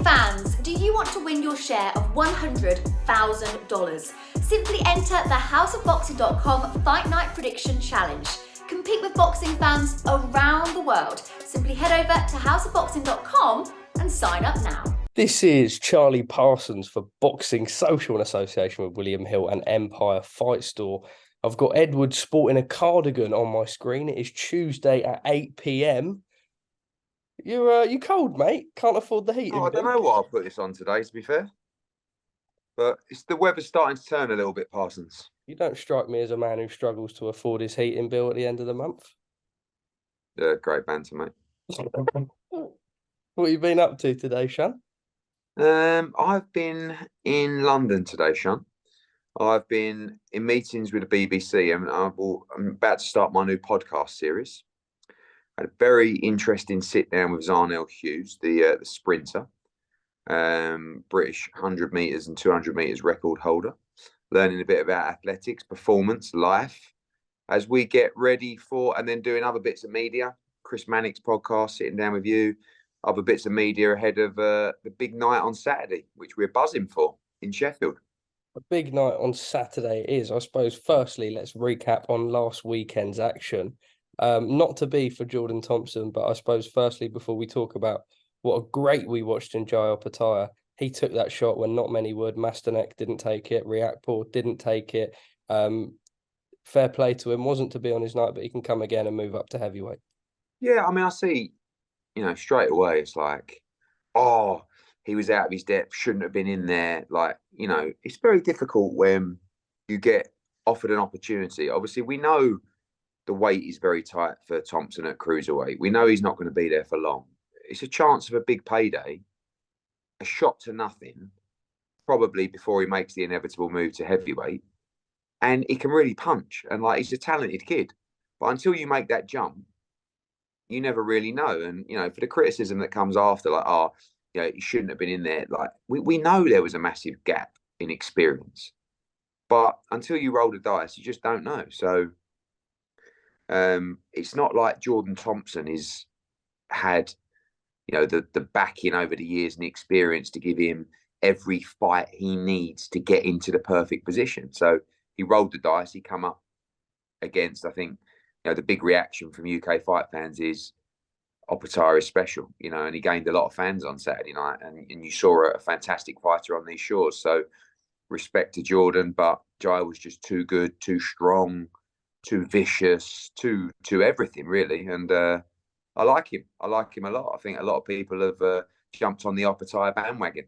fans, do you want to win your share of $100,000? Simply enter the houseofboxing.com Fight Night Prediction Challenge. Compete with boxing fans around the world. Simply head over to houseofboxing.com and sign up now. This is Charlie Parsons for Boxing Social in association with William Hill and Empire Fight Store. I've got Edward sporting a cardigan on my screen. It is Tuesday at 8 p.m. You cold, mate? Can't afford the heat. I don't know what I'll put this on today, to be fair. But it's the weather's starting to turn a little bit, Parsons. You don't strike me as a man who struggles to afford his heating bill at the end of the month. Yeah, great banter, mate. What have you been up to today, Sean? I've been in London today, Sean. I've been in meetings with the BBC, and I'm about to start my new podcast series. I had a very interesting sit down with Zarnell Hughes, the sprinter, British 100 metres and 200 metres record holder, learning a bit about athletics, performance, life, as we get ready for, and then doing other bits of media. Chris Mannix podcast, sitting down with you, other bits of media ahead of the big night on Saturday, which we're buzzing for in Sheffield. A big night on Saturday it is. I suppose, firstly, let's recap on last weekend's action. Not to be for Jordan Thompson, but I suppose, firstly, before we talk about what a great we watched in Jai Opetaia, he took that shot when not many would. Masterneck didn't take it. Riakporhe didn't take it. Fair play to him. Wasn't to be on his night, but he can come again and move up to heavyweight. Yeah, I mean, I see, straight away, it's like, oh, he was out of his depth, shouldn't have been in there. Like, it's very difficult when you get offered an opportunity. Obviously, we know the weight is very tight for Thompson at cruiserweight. We know he's not going to be there for long. It's a chance of a big payday, a shot to nothing, probably before he makes the inevitable move to heavyweight. And he can really punch. And, he's a talented kid. But until you make that jump, you never really know. And, for the criticism that comes after, he shouldn't have been in there. We know there was a massive gap in experience. But until you roll the dice, you just don't know. So it's not like Jordan Thompson has had, the backing over the years and the experience to give him every fight he needs to get into the perfect position. So he rolled the dice. He come up against, I think, the big reaction from UK fight fans is Opetaia is special, and he gained a lot of fans on Saturday night, and you saw a fantastic fighter on these shores. So respect to Jordan, but Jai was just too good, too strong, too vicious, too everything really. And I like him. I like him a lot. I think a lot of people have jumped on the Opetaia bandwagon.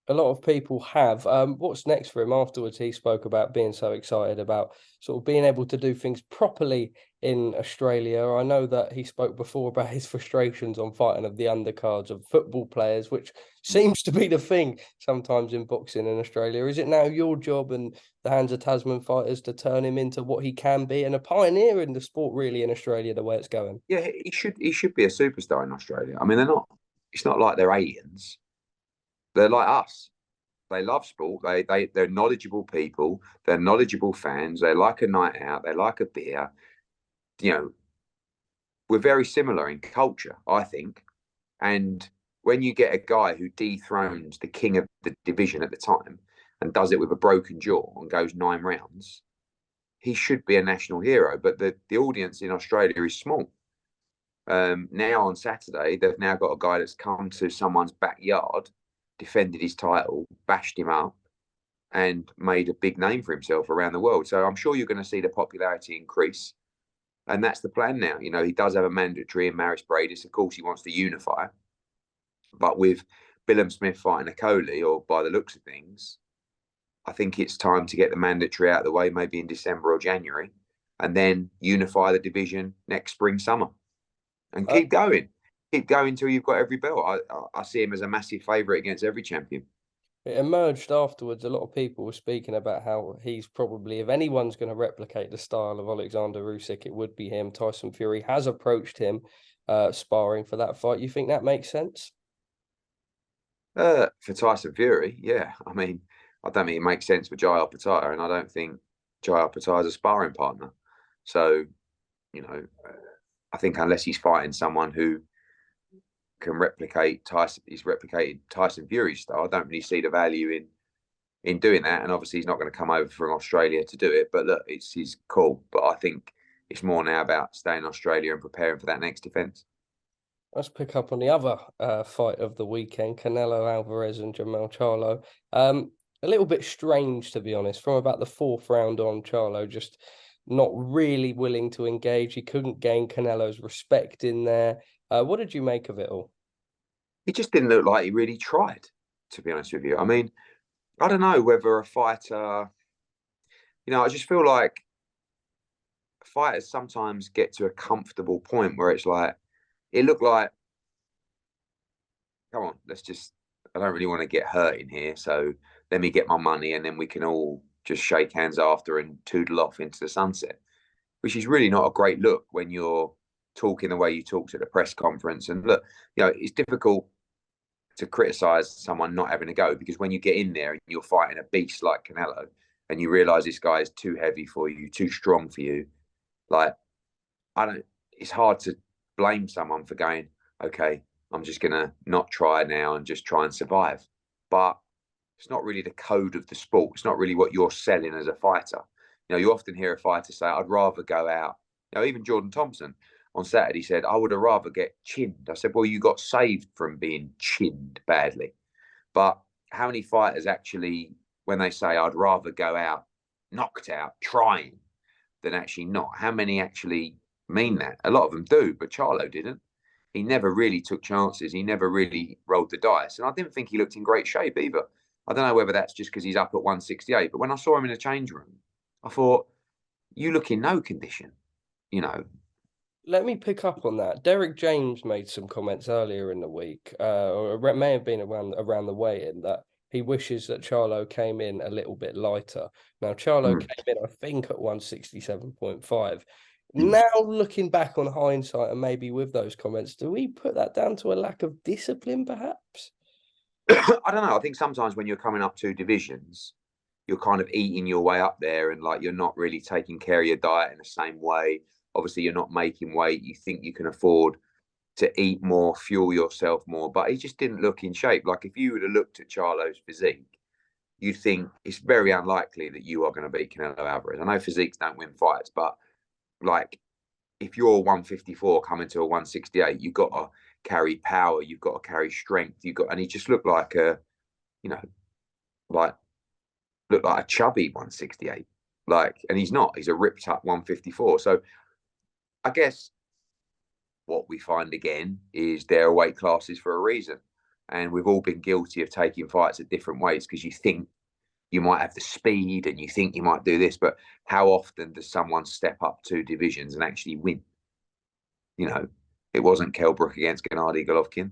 A lot of people have. What's next for him afterwards? He spoke about being so excited about sort of being able to do things properly in Australia. I know that he spoke before about his frustrations on fighting of the undercards of football players, which seems to be the thing sometimes in boxing in Australia. Is it now your job and the hands of Tasman fighters to turn him into what he can be and a pioneer in the sport really in Australia, the way it's going? Yeah, he should be a superstar in Australia. I mean, it's not like they're aliens. They're like us. They love sport. They're knowledgeable people. They're knowledgeable fans. They like a night out. They like a beer. We're very similar in culture, I think. And when you get a guy who dethrones the king of the division at the time and does it with a broken jaw and goes 9 rounds, he should be a national hero. But the audience in Australia is small. Now on Saturday, they've now got a guy that's come to someone's backyard, defended his title, bashed him up, and made a big name for himself around the world. So I'm sure you're going to see the popularity increase. And that's the plan now. He does have a mandatory in Maris Bradis. Of course, he wants to unify. But with Billum Smith fighting a Coley, or by the looks of things, I think it's time to get the mandatory out of the way, maybe in December or January, and then unify the division next spring, summer. And keep going. Keep going till you've got every belt. I see him as a massive favourite against every champion. It emerged afterwards. A lot of people were speaking about how he's probably, if anyone's going to replicate the style of Oleksandr Usyk, it would be him. Tyson Fury has approached him sparring for that fight. You think that makes sense? For Tyson Fury, yeah. I mean, I don't think it makes sense for Jai Opetaia, and I don't think Jai Opetaia is a sparring partner. So, I think unless he's fighting someone who can replicate Tyson. He's replicated Tyson Fury's style. I don't really see the value in doing that. And obviously, he's not going to come over from Australia to do it. But look, it's his call. But I think it's more now about staying in Australia and preparing for that next defence. Let's pick up on the other fight of the weekend, Canelo Alvarez and Canelo-Charlo. A little bit strange, to be honest, from about the fourth round on, Charlo just not really willing to engage. He couldn't gain Canelo's respect in there. What did you make of it all? He just didn't look like he really tried, to be honest with you. I mean, I don't know whether a fighter, I just feel like fighters sometimes get to a comfortable point where it's like, it looked like, come on, I don't really want to get hurt in here. So let me get my money and then we can all just shake hands after and toodle off into the sunset, which is really not a great look when you're talking the way you talked at the press conference. And look, it's difficult to criticize someone not having a go, because when you get in there and you're fighting a beast like Canelo and you realize this guy is too heavy for you, too strong for you, like, it's hard to blame someone for going, okay, I'm just going to not try now and just try and survive. But it's not really the code of the sport. It's not really what you're selling as a fighter. You often hear a fighter say, I'd rather go out. Even Jordan Thompson on Saturday said, I would have rather get chinned. I said, well, you got saved from being chinned badly. But how many fighters actually, when they say, I'd rather go out knocked out trying than actually not? How many actually mean that? A lot of them do, but Charlo didn't. He never really took chances. He never really rolled the dice. And I didn't think he looked in great shape either. I don't know whether that's just because he's up at 168, but when I saw him in the change room, I thought, you look in no condition, Let me pick up on that. Derrick James made some comments earlier in the week, or it may have been around the weigh-in, that he wishes that Charlo came in a little bit lighter. Now, Charlo came in, I think, at 167.5. Now, looking back on hindsight and maybe with those comments, do we put that down to a lack of discipline, perhaps? I don't know. I think sometimes when you're coming up two divisions, you're kind of eating your way up there and like you're not really taking care of your diet in the same way. Obviously, you're not making weight. You think you can afford to eat more, fuel yourself more, but he just didn't look in shape. Like if you would have looked at Charlo's physique, you'd think it's very unlikely that you are going to beat Canelo Alvarez. I know physiques don't win fights, but like if you're 154 coming to a 168, you've got to carry power, you've got to carry strength, and he just looked like looked like a chubby 168. And he's not. He's a ripped up 154. So I guess what we find again is there are weight classes for a reason. And we've all been guilty of taking fights at different weights because you think you might have the speed and you think you might do this, but how often does someone step up two divisions and actually win? It wasn't Kell Brook against Gennady Golovkin.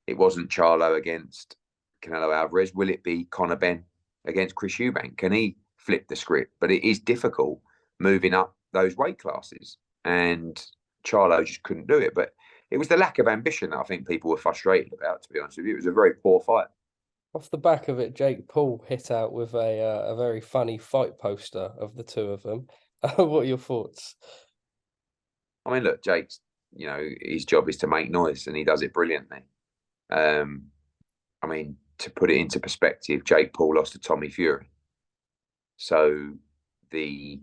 It wasn't Charlo against Canelo Alvarez. Will it be Conor Benn against Chris Eubank? Can he flip the script? But it is difficult moving up those weight classes. And Charlo just couldn't do it. But it was the lack of ambition that I think people were frustrated about, to be honest with you. It was a very poor fight. Off the back of it, Jake Paul hit out with a very funny fight poster of the two of them. What are your thoughts? I mean, look, Jake's, his job is to make noise and he does it brilliantly. I mean, to put it into perspective, Jake Paul lost to Tommy Fury. So the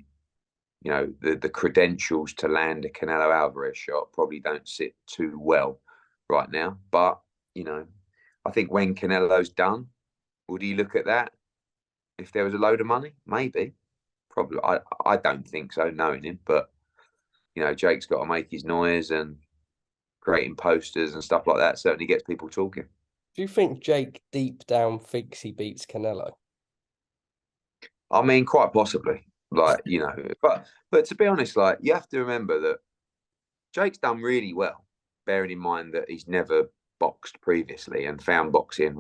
credentials to land a Canelo Alvarez shot probably don't sit too well right now. But, I think when Canelo's done, would he look at that? If there was a load of money? Maybe. Probably. I don't think so, knowing him. But, Jake's got to make his noise, and creating posters and stuff like that certainly gets people talking. Do you think Jake deep down thinks he beats Canelo? I mean, quite possibly. But to be honest, you have to remember that Jake's done really well, bearing in mind that he's never boxed previously and found boxing,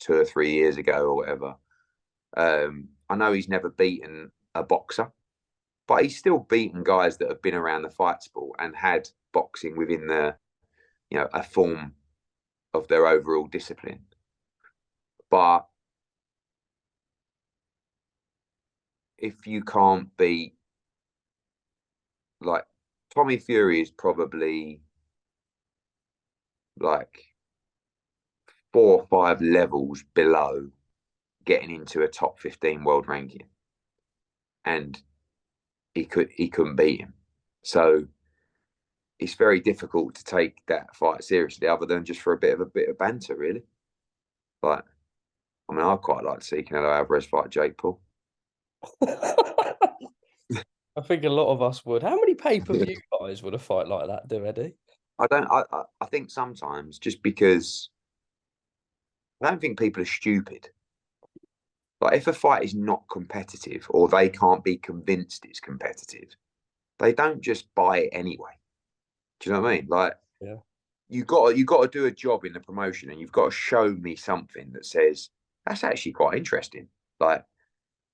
2 or 3 years ago or whatever. I know he's never beaten a boxer, but he's still beaten guys that have been around the fight sport and had boxing within a form of their overall discipline. But if you can't beat, Tommy Fury is probably 4 or 5 levels below getting into a top 15 world ranking, and he couldn't beat him. So it's very difficult to take that fight seriously, other than just for a bit of banter, really. But I mean, I'd quite like to see Canelo Alvarez fight Jake Paul. I think a lot of us would. How many pay-per-view guys would a fight like that do, Eddie? I think sometimes, just because I don't think people are stupid. Like, if a fight is not competitive, or they can't be convinced it's competitive, they don't just buy it anyway. Do you know what I mean? Like, yeah, you got to do a job in the promotion, and you've got to show me something that says that's actually quite interesting. Like,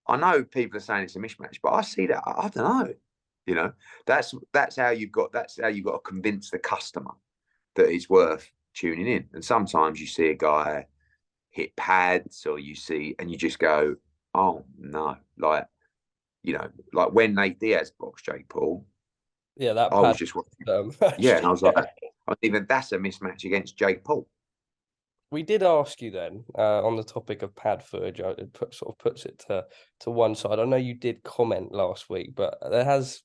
I know people are saying it's a mismatch, but I see that. I don't know. You know, that's how you've got to convince the customer that it's worth tuning in. And sometimes you see a guy hit pads, or you just go, oh no, like, you know, like when Nate Diaz boxed Jake Paul. Yeah, that I was just watching. Yeah, and I was like, even that's a mismatch against Jake Paul. We did ask you then on the topic of pad footage. It sort of puts it to one side. I know you did comment last week, but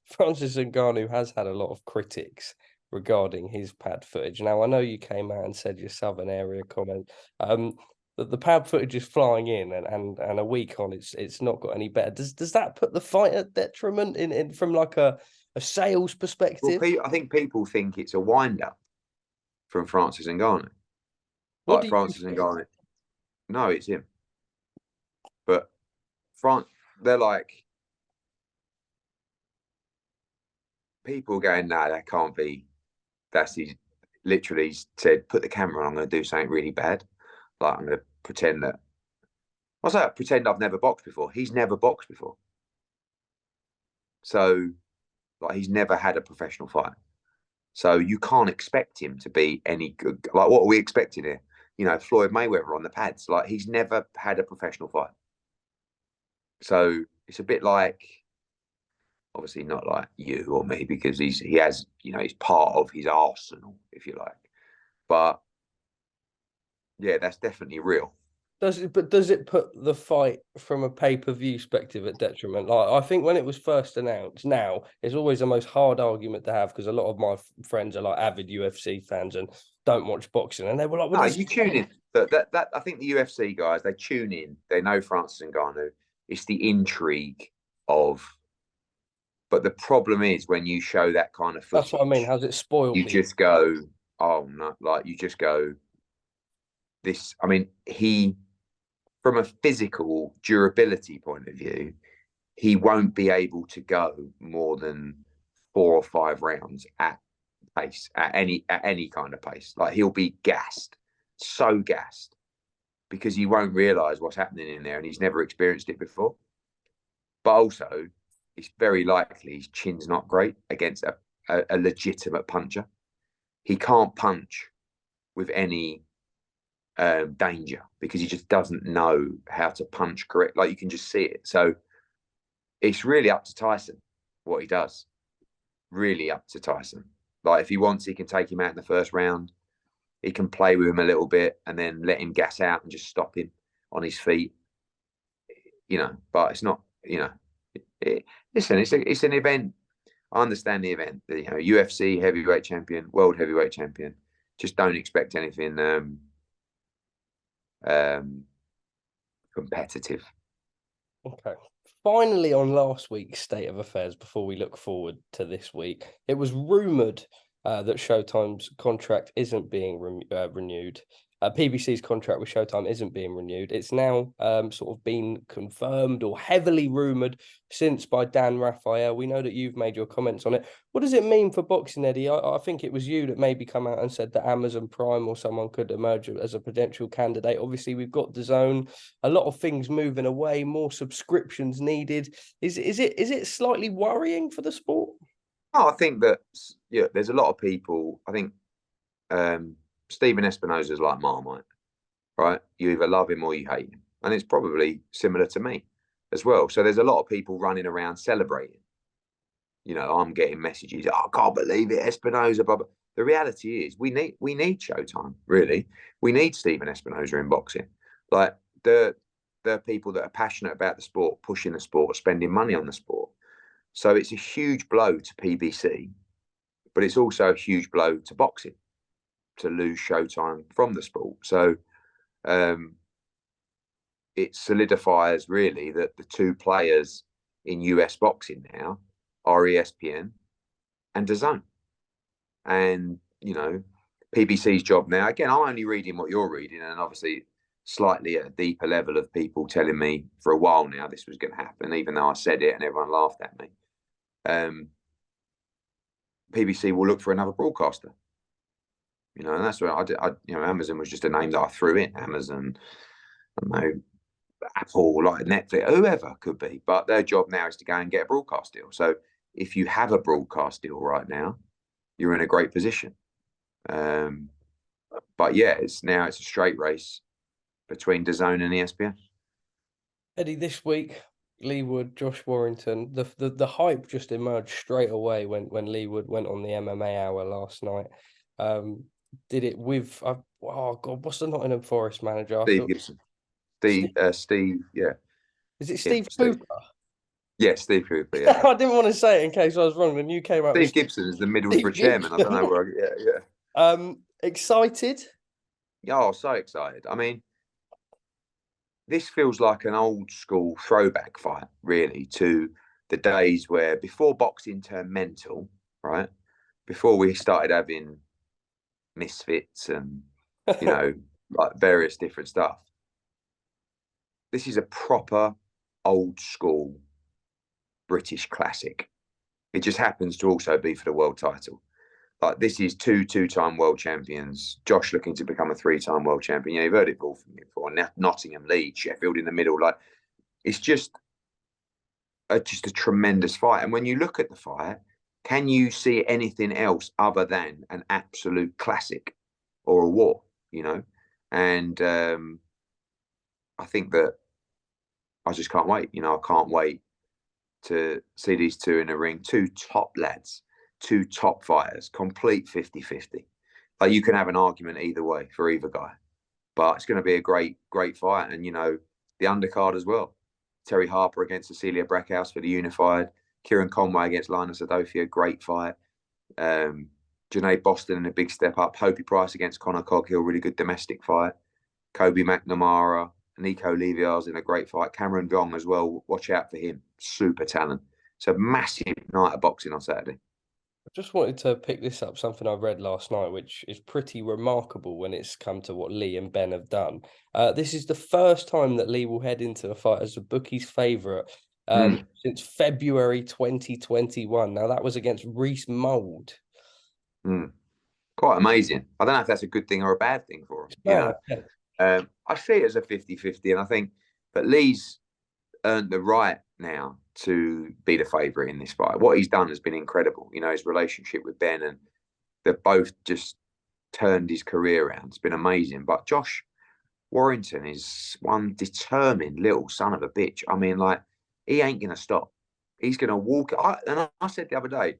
Francis Ngannou has had a lot of critics regarding his pad footage. Now, I know you came out and said your Southern area comment. That the pad footage is flying in, and a week on, it's not got any better. Does that put the fight at detriment in from like a sales perspective? Well, I think people think it's a wind up from Francis Ngannou. What Like, do you Francis think? Ngannou. No, it's him. But they're like, people going, nah, that can't be. That's his. Literally said, put the camera on. I'm going to do something really bad. Like, I'm going to pretend that. I was like, pretend I've never boxed before. He's never boxed before. So, like, he's never had a professional fight. So you can't expect him to be any good. Like, what are we expecting here? You know, Floyd Mayweather on the pads. Like, he's never had a professional fight. So it's a bit like, obviously not like you or me, because he has, you know, he's part of his arsenal, if you like. But yeah, that's definitely real. Does it put the fight from a pay-per-view perspective at detriment? Like, I think when it was first announced, now it's always the most hard argument to have, because a lot of my friends are like avid UFC fans and don't watch boxing, and they were like, well, no, you tune in. That I think the UFC guys, they tune in. They know Francis Ngannou. It's the intrigue of. But the problem is, when you show that kind of footage, that's what I mean. How's it spoiled? You just go, oh no, like, you just go, this. I mean, from a physical durability point of view, he won't be able to go more than 4 or 5 rounds at pace, at any kind of pace. Like, he'll be gassed, so gassed, because he won't realise what's happening in there, and he's never experienced it before. But also, it's very likely his chin's not great against a legitimate puncher. He can't punch with any danger, because he just doesn't know how to punch correct. Like, you can just see it. So it's really up to Tyson what he does. Really up to Tyson. Like, if he wants, he can take him out in the first round. He can play with him a little bit and then let him gas out and just stop him on his feet. You know, but it's not, you know, listen, it's an event. I understand the event. You know, UFC heavyweight champion, world heavyweight champion. Just don't expect anything competitive. Okay. Finally, on last week's State of Affairs, before we look forward to this week, it was rumoured that Showtime's contract isn't being renewed. PBC's contract with Showtime isn't being renewed. It's now sort of been confirmed, or heavily rumoured since, by Dan Raphael. We know that you've made your comments on it. What does it mean for boxing, Eddie? I think it was you that maybe come out and said that Amazon Prime or someone could emerge as a potential candidate. Obviously, we've got DAZN, a lot of things moving away, more subscriptions needed. Is it slightly worrying for the sport? Oh, I think that, yeah, there's a lot of people. I think Stephen Espinosa is like Marmite, right? You either love him or you hate him. And it's probably similar to me as well. So there's a lot of people running around celebrating. You know, I'm getting messages, oh, I can't believe it, Espinosa, blah, blah. the reality is we need Showtime, really. We need Stephen Espinosa in boxing. Like the people that are passionate about the sport, pushing the sport, spending money on the sport. So it's a huge blow to PBC, but it's also a huge blow to boxing to lose Showtime from the sport. So it solidifies really that the two players in US boxing now are ESPN and DAZN. And, you know, PBC's job now, again, I'm only reading what you're reading, and obviously slightly at a deeper level of people telling me for a while now this was going to happen, even though I said it and everyone laughed at me. PBC will look for another broadcaster. You know, and that's what you know, Amazon was just a name that I threw in. Amazon, I don't know, Apple, like Netflix, whoever could be. But their job now is to go and get a broadcast deal. So if you have a broadcast deal right now, you're in a great position. But yeah, it's a straight race between DAZN and ESPN. Eddie, this week, Leigh Wood, Josh Warrington, the hype just emerged straight away when Leigh Wood went on the MMA Hour last night. Did it with oh God, what's the Nottingham Forest manager? Steve Gibson. Steve, yeah. Is it Steve Cooper? Yeah, Steve Cooper, yeah. I didn't want to say it in case I was wrong. Then you came up Steve Gibson is the Middlesbrough chairman. I don't know where yeah. Excited? Oh, so excited. I mean, this feels like an old school throwback fight, really, to the days where before boxing turned mental, right? Before we started having misfits and, you know, like various different stuff. This is a proper old school British classic. It just happens to also be for the world title. Like, this is two-time world champions. Josh looking to become a 3-time world champion. Yeah, you've heard it all from me before. Nottingham, Leeds, Sheffield in the middle. Like, it's just a tremendous fight. And when you look at the fight, can you see anything else other than an absolute classic or a war? You know, and I think that I just can't wait. You know, I can't wait to see these two in the ring. Two top lads, two top fighters, complete 50-50. Like, you can have an argument either way for either guy, but it's going to be a great fight. And, you know, the undercard as well. Terry Harper against Cecilia Brackhouse for the unified. Kieran Conway against Linus Adofia, great fight. Janae Boston in a big step up. Hopey Price against Conor Coghill, really good domestic fight. Kobe McNamara, Nico Leviar's in a great fight. Cameron Vong as well. Watch out for him. Super talent. It's a massive night of boxing on Saturday. I just wanted to pick this up, something I read last night, which is pretty remarkable when it's come to what Leigh and Ben have done. This is the first time that Leigh will head into a fight as a bookie's favourite since February 2021. Now, that was against Reece Mould. Quite amazing. I don't know if that's a good thing or a bad thing for him. You know? I see it as a 50-50, and I think that Leigh's earned the right now to be the favourite in this fight. What he's done has been incredible. You know, his relationship with Ben, and they've both just turned his career around. It's been amazing. But Josh Warrington is one determined little son of a bitch. I mean, like, he ain't going to stop. He's going to walk. And I said the other day,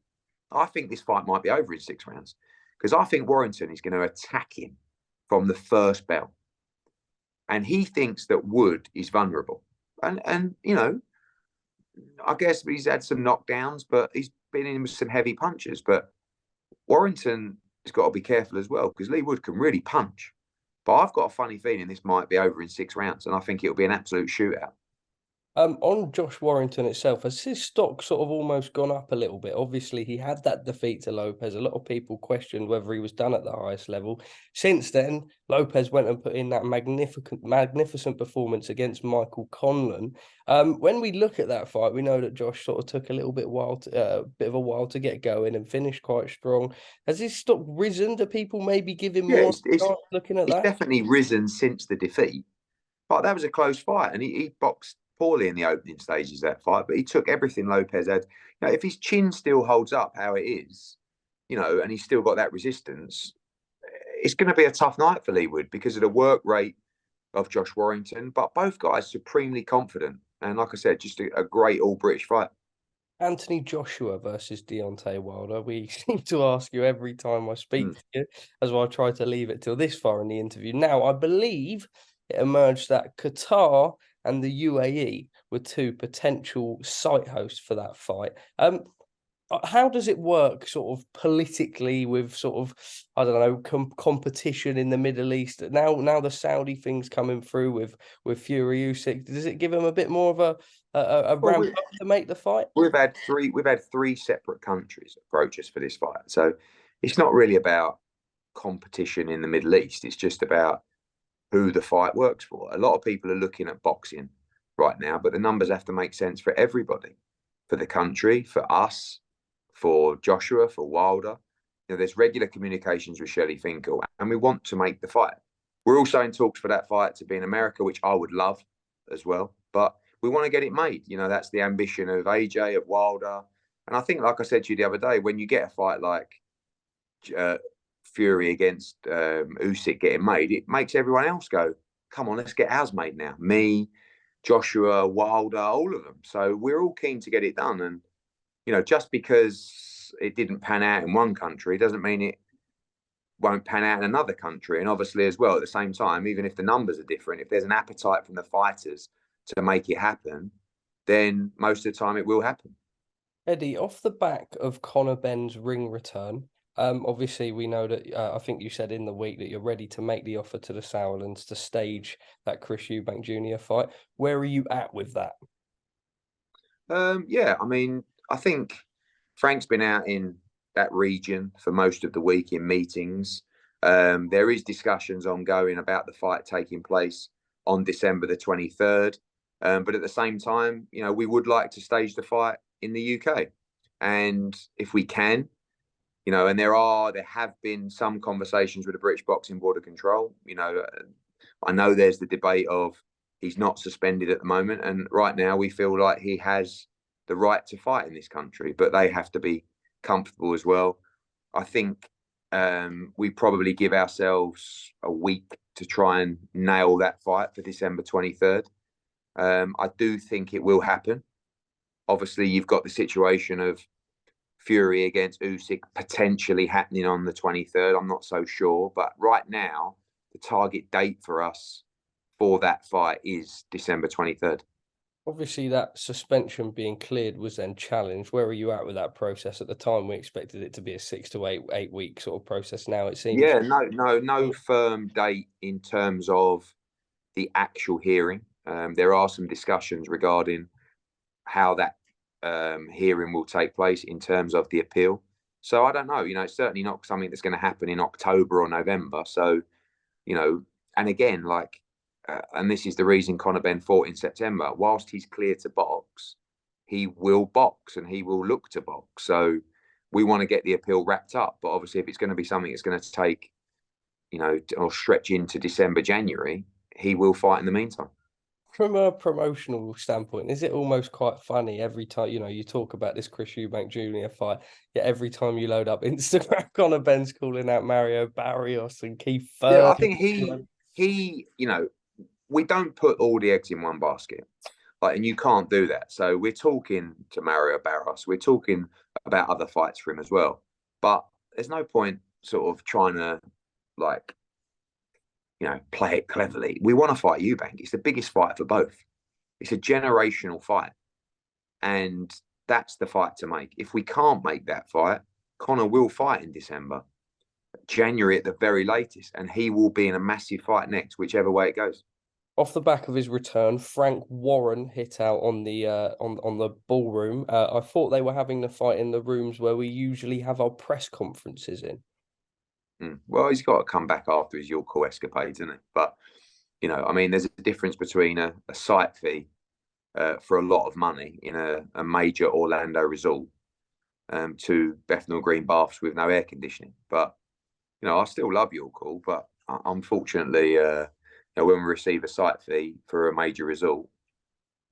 I think this fight might be over in 6 rounds, because I think Warrington is going to attack him from the first bell. And he thinks that Wood is vulnerable. And you know, I guess he's had some knockdowns, but he's been in with some heavy punches. But Warrington has got to be careful as well, because Leigh Wood can really punch. But I've got a funny feeling this might be over in 6 rounds, and I think it'll be an absolute shootout. On Josh Warrington itself, has his stock sort of almost gone up a little bit? Obviously, he had that defeat to Lopez. A lot of people questioned whether he was done at the highest level. Since then, Lopez went and put in that magnificent performance against Michael Conlan. When we look at that fight, we know that Josh sort of took a little bit of a while to get going and finished quite strong. Has his stock risen? Do people maybe give him more chance looking at that? It's definitely risen since the defeat. But that was a close fight, and he boxed poorly in the opening stages of that fight, but he took everything Lopez had. You know, if his chin still holds up how it is, you know, and he's still got that resistance, it's going to be a tough night for Leigh Wood because of the work rate of Josh Warrington. But both guys supremely confident, and like I said, just a great all-British fight. Anthony Joshua versus Deontay Wilder. We seem to ask you every time I speak to you, as well I try to leave it till this far in the interview. Now, I believe it emerged that Qatar and the UAE were two potential site hosts for that fight. How does it work sort of politically with sort of, I don't know, competition in the Middle East? Now the Saudi thing's coming through with Fury Usyk. Does it give them a bit more of a Well, ramp up to make the fight? we've had three separate countries approach us for this fight. So it's not really about competition in the Middle East. It's just about who the fight works for. A lot of people are looking at boxing right now, but the numbers have to make sense for everybody, for the country, for us, for Joshua, for Wilder. There's regular communications with Shelley Finkel, and we want to make the fight. We're also in talks for that fight to be in America, which I would love as well. But we want to get it made. That's the ambition of AJ, of Wilder. And I think, like I said to you the other day, when you get a fight like Fury against Usyk getting made, it makes everyone else go, come on, let's get ours made now. Me, Joshua, Wilder, all of them. So we're all keen to get it done. And just because it didn't pan out in one country doesn't mean it won't pan out in another country. And obviously, as well, at the same time, even if the numbers are different, if there's an appetite from the fighters to make it happen, then most of the time it will happen. Eddie, off the back of Conor Benn's ring return, obviously we know that I think you said in the week that you're ready to make the offer to the Sauerlands to stage that Chris Eubank Jr. fight. Where are you at with that? Yeah, I mean, I think Frank's been out in that region for most of the week in meetings. There is discussions ongoing about the fight taking place on December the 23rd. But at the same time, we would like to stage the fight in the UK. And if we can, and there have been some conversations with the British Boxing Board of Control. I know there's the debate of he's not suspended at the moment. And right now we feel like he has the right to fight in this country, but they have to be comfortable as well. I think we probably give ourselves a week to try and nail that fight for December 23rd. I do think it will happen. Obviously, you've got the situation of Fury against Usyk potentially happening on the 23rd. I'm not so sure. But right now, the target date for us for that fight is December 23rd. Obviously, that suspension being cleared was then challenged. Where are you at with that process? At the time, we expected it to be a 6 to 8 week sort of process. Now it seems. Yeah, no firm date in terms of the actual hearing. There are some discussions regarding how that hearing will take place in terms of the appeal. So I don't know. It's certainly not something that's going to happen in October or November. So, and again, and this is the reason Conor Benn fought in September. Whilst he's clear to box, he will box and he will look to box. So we want to get the appeal wrapped up. But obviously, if it's going to be something that's going to take, or stretch into December, January, he will fight in the meantime. From a promotional standpoint, is it almost quite funny every time, you talk about this Chris Eubank Jr. fight, yet every time you load up Instagram, Conor Benn's calling out Mario Barrios and Keith Thurman? Yeah, I think he, we don't put all the eggs in one basket. And you can't do that. So we're talking to Mario Barrios. We're talking about other fights for him as well. But there's no point sort of trying to, play it cleverly. We want to fight Eubank. It's the biggest fight for both. It's a generational fight. And that's the fight to make. If we can't make that fight, Conor will fight in December, January at the very latest, and he will be in a massive fight next, whichever way it goes. Off the back of his return, Frank Warren hit out on the on the ballroom. I thought they were having the fight in the rooms where we usually have our press conferences in. Well, he's got to come back after his York escapades, isn't it? But, there's a difference between a site fee for a lot of money in a major Orlando resort to Bethnal Green baths with no air conditioning. But, I still love York, but unfortunately, when we receive a site fee for a major resort,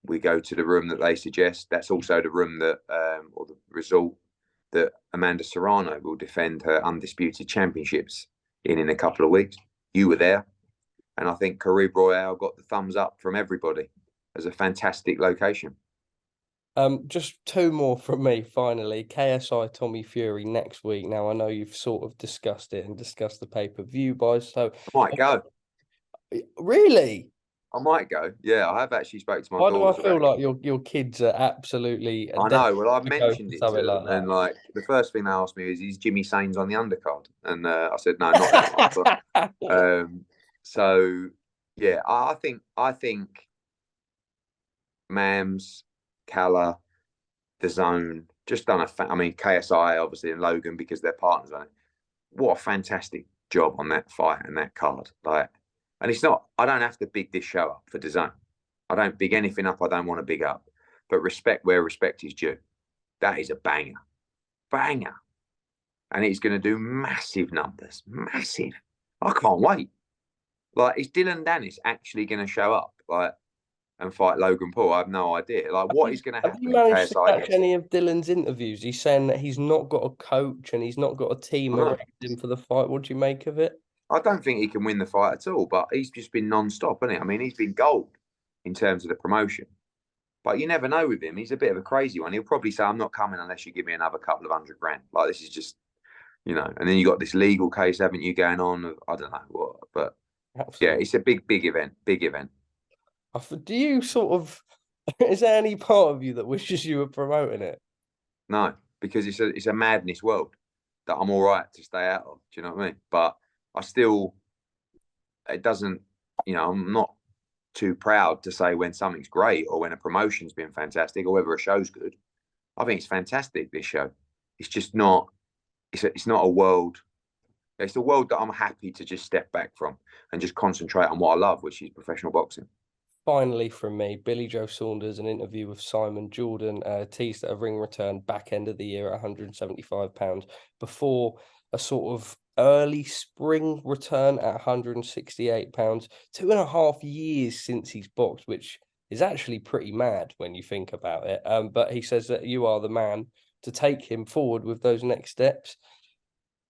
we go to the room that they suggest. That's also the room that, or the resort that Amanda Serrano will defend her undisputed championships in a couple of weeks. You were there. And I think Carib Royale got the thumbs up from everybody as a fantastic location. Just two more from me, finally. KSI Tommy Fury next week. Now, I know you've sort of discussed it and discussed the pay-per-view buys, so... I might go. Really? I might go. Yeah, I have actually spoke to my Why do I daughters feel about it. like your kids are absolutely I know. Well, I desperate to go mentioned for it to something like them, and that? like the first thing they asked me is Jimmy Sains on the undercard? And I said, no, not that one. But, so yeah, I think Mams, Calla, the Zone just done I mean, KSI obviously and Logan because they're partners on it. What a fantastic job on that fight and that card. Like, and it's not. I don't have to big this show up for DAZN. I don't big anything up I don't want to big up. But respect where respect is due. That is a banger. Banger. And it's going to do massive numbers. Massive. I can't wait. Like, is Dylan Dennis actually going to show up? Like, and fight Logan Paul? I have no idea. Like, what is going to happen? Have you managed to KSI catch any of Dylan's interviews? He's saying that he's not got a coach and he's not got a team around him for the fight. What do you make of it? I don't think he can win the fight at all, but he's just been non-stop, hasn't he? I mean, he's been gold in terms of the promotion. But you never know with him. He's a bit of a crazy one. He'll probably say, I'm not coming unless you give me another couple of $100,000. Like, this is just, you know. And then you got this legal case, haven't you, going on? I don't know what. But absolutely. Yeah, it's a big event. Big event. Do you sort of, is there any part of you that wishes you were promoting it? No, because it's a madness world that I'm all right to stay out of. Do you know what I mean? But I still, it doesn't, you know, I'm not too proud to say when something's great or when a promotion's been fantastic or whether a show's good. I think it's fantastic, this show. It's just not, it's not a world, it's a world that I'm happy to just step back from and just concentrate on what I love, which is professional boxing. Finally, from me, Billy Joe Saunders, an interview with Simon Jordan, teased at a ring return back end of the year at £175 before a sort of early spring return at £168. 2.5 years since he's boxed, which is actually pretty mad when you think about it. But he says that you are the man to take him forward with those next steps.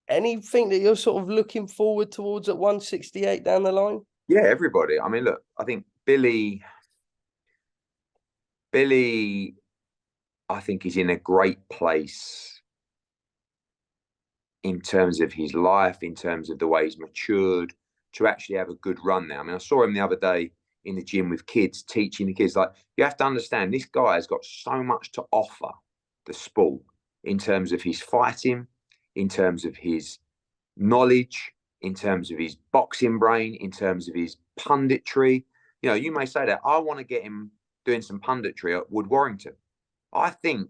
Anything that you're sort of looking forward towards at 168 down the line? Yeah, everybody. I mean, look, I think Billy, I think he's in a great place in terms of his life, in terms of the way he's matured to actually have a good run now. I mean, I saw him the other day in the gym with kids, teaching the kids. Like, you have to understand, this guy has got so much to offer the sport in terms of his fighting, in terms of his knowledge, in terms of his boxing brain, in terms of his punditry. You know, you may say that I want to get him doing some punditry at Wood-Warrington. I think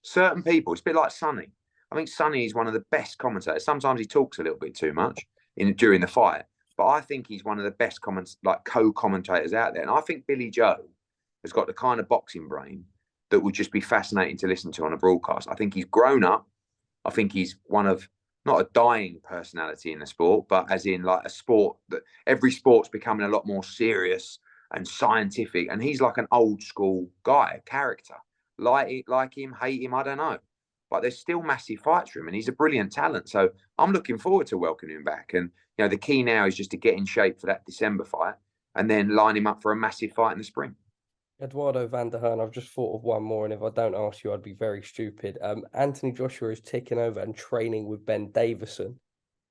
certain people, it's a bit like Sonny. I think Sonny is one of the best commentators. Sometimes he talks a little bit too much during the fight, but I think he's one of the best co-commentators out there. And I think Billy Joe has got the kind of boxing brain that would just be fascinating to listen to on a broadcast. I think he's grown up. I think he's one of, not a dying personality in the sport, but as in like a sport that every sport's becoming a lot more serious and scientific. And he's like an old school guy, character. Like him, hate him, I don't know. But there's still massive fights for him, and he's a brilliant talent. So I'm looking forward to welcoming him back. And, you know, the key now is just to get in shape for that December fight and then line him up for a massive fight in the spring. Eduardo van der Hearn, I've just thought of one more, and if I don't ask you, I'd be very stupid. Anthony Joshua is taking over and training with Ben Davison.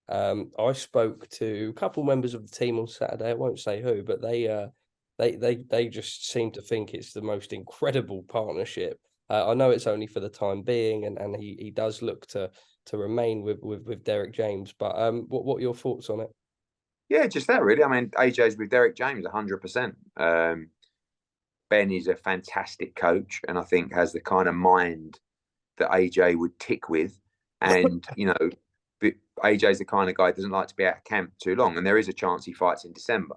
I spoke to a couple members of the team on Saturday. I won't say who, but they just seem to think it's the most incredible partnership. I know it's only for the time being, and he does look to remain with Derrick James. But what are your thoughts on it? Yeah, just that really. I mean, AJ's with Derrick James 100%. Ben is a fantastic coach, and I think has the kind of mind that AJ would tick with. And, you know, AJ's the kind of guy who doesn't like to be out of camp too long. And there is a chance he fights in December.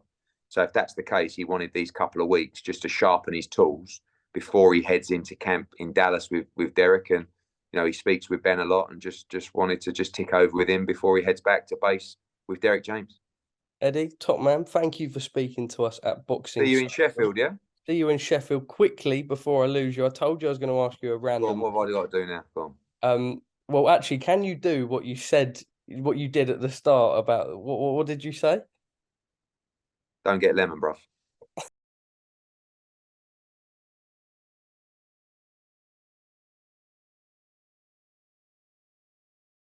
So if that's the case, he wanted these couple of weeks just to sharpen his tools before he heads into camp in Dallas with Derrick. And, you know, he speaks with Ben a lot and just wanted to just tick over with him before he heads back to base with Derrick James. Eddie, top man, thank you for speaking to us at Boxing. See you in Sheffield, yeah? See you in Sheffield. Quickly, before I lose you, I told you I was going to ask you a random... What have I got to do now? Go on. Well, actually, can you do what you said, what you did at the start about... What did you say? Don't get lemon, bruv.